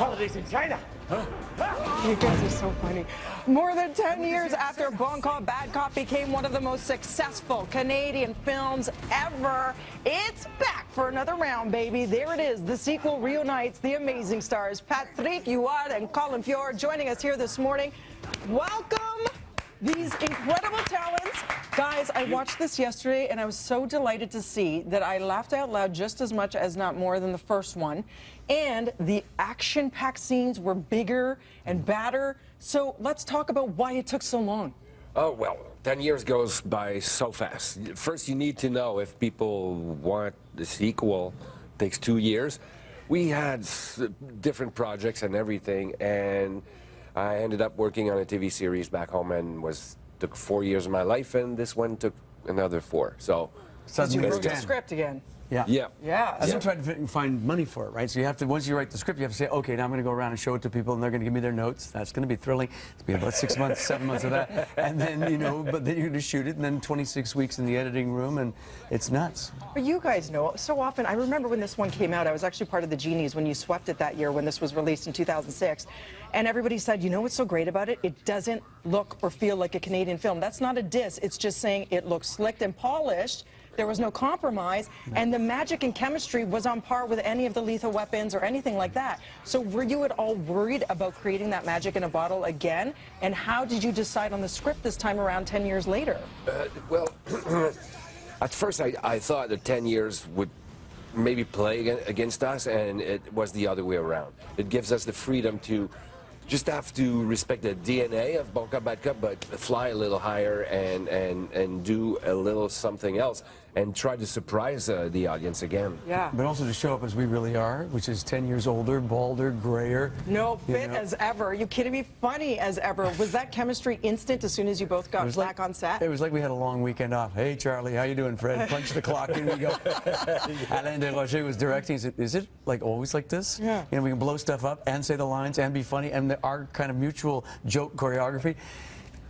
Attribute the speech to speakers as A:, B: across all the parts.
A: Holidays in China.
B: You guys are so funny. More than 10 years after Bon Cop, Bad Cop became one of the most successful Canadian films ever, it's back for another round, baby. There it is. The sequel reunites the amazing stars Patrick, Huard, and Colm Feore joining us here this morning. Welcome these incredible talents. Guys, I watched this yesterday, and I was so delighted to see that I laughed out loud just as much, as not more, than the first one. And the action-packed scenes were bigger and badder. So let's talk about why it took so long.
C: Oh, well, 10 years goes by so fast. First, you need to know if people want the sequel. It takes 2 years. We had different projects and everything, and I ended up working on a TV series back home, and took 4 years of my life, and this one took another 4. So
B: you wrote the script again.
C: Yeah.
B: Yeah.
D: And then try to find money for it, right? So you have to, once you write the script, you have to say, okay, now I'm going to go around and show it to people, and they're going to give me their notes. That's going to be thrilling. It's been about 6 months, 7 months of that. And then, you know, but then you're going to shoot it, and then 26 weeks in the editing room, and it's nuts.
B: But you guys know, so often, I remember when this one came out, I was actually part of the Genies when you swept it that year when this was released in 2006. And everybody said, you know what's so great about it? It doesn't look or feel like a Canadian film. That's not a diss. It's just saying it looks slicked and polished. There was no compromise, and the magic and chemistry was on par with any of the Lethal Weapons or anything like that. So were you at all worried about creating that magic in a bottle again? And how did you decide on the script this time around 10 years later?
C: Well, at first I thought that 10 years would maybe play against us, and it was the other way around. It gives us the freedom to just have to respect the DNA of Bon Cop, Bad Cop, but fly a little higher and do a little something else and try to surprise the audience again.
B: Yeah.
D: But also to show up as we really are, which is 10 years older, balder, grayer.
B: No, fit as ever. Are you kidding me? Funny as ever. Was that chemistry instant as soon as you both got back on set?
D: It was like we had a long weekend off. Hey, Charlie, how you doing, Fred? Punch the clock, in we go. Alain Desrochers was directing. He said, is it like always like this?
B: Yeah.
D: You know, we can blow stuff up and say the lines and be funny, and our kind of mutual joke choreography.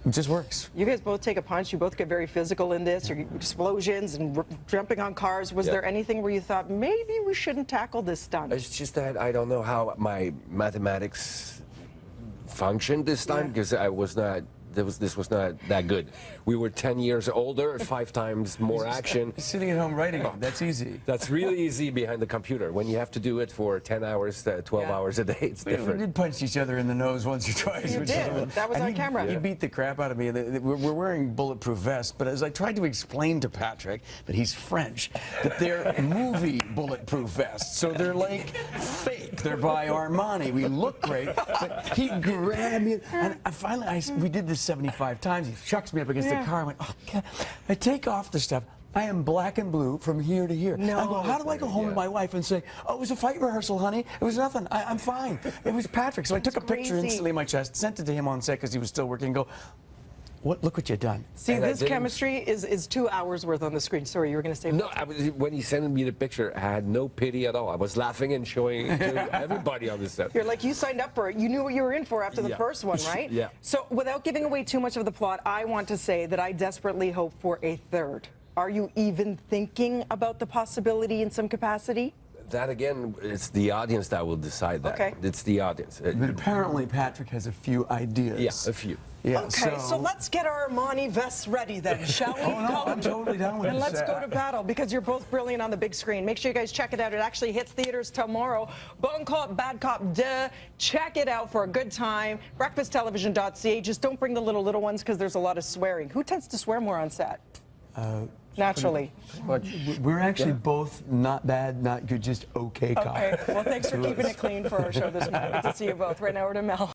D: It just works.
B: You guys both take a punch. You both get very physical in this. Your explosions and jumping on cars. Was there anything where you thought, maybe we shouldn't tackle this stunt?
C: It's just that I don't know how my mathematics functioned this time, because I was not. This was not that good. We were 10 years older, 5 times more action.
D: Sitting at home writing it, that's easy.
C: That's really easy behind the computer. When you have to do it for 10 hours, 12 hours a day, it's different.
D: We did punch each other in the nose once or twice.
B: You did. That was on camera.
D: He beat the crap out of me. We're wearing bulletproof vests, but as I tried to explain to Patrick, that he's French, that they're movie bulletproof vests. So they're like fake. They're by Armani. We look great, but he grabbed me. And finally, we did this 75 times. He chucks me up against the car. I went, oh, God. I take off the stuff. I am black and blue from here to here.
B: No.
D: I go, how do I go home to my wife and say, oh, it was a fight rehearsal, honey. It was nothing. I'm fine. It was Patrick. So I took a picture instantly in my chest, sent it to him on set because he was still working, and go, look what you've done.
B: See, and this chemistry is 2 hours worth on the screen. Sorry, you were going to say.
C: No, when he sent me the picture, I had no pity at all. I was laughing and showing it to everybody on the set.
B: You're like, you signed up for it. You knew what you were in for after the first one, right?
C: Yeah.
B: So without giving away too much of the plot, I want to say that I desperately hope for a third. Are you even thinking about the possibility in some capacity?
C: That, again, it's the audience that will decide that. Okay. It's the audience.
D: But apparently Patrick has a few ideas.
C: Yeah, a few.
D: Yeah,
B: okay, so let's get our Armani vests ready then, shall we?
D: Oh, no, I'm totally down with
B: And
D: this.
B: let's go to battle, because you're both brilliant on the big screen. Make sure you guys check it out. It actually hits theaters tomorrow. Bon Cop, Bad Cop, duh. Check it out for a good time. BreakfastTelevision.ca. Just don't bring the little ones, because there's a lot of swearing. Who tends to swear more on set? Naturally.
D: We're actually both not bad, not good, just okay cops.
B: Okay, well, thanks for keeping it clean for our show this morning. Good to see you both. Right now, we're to Mel.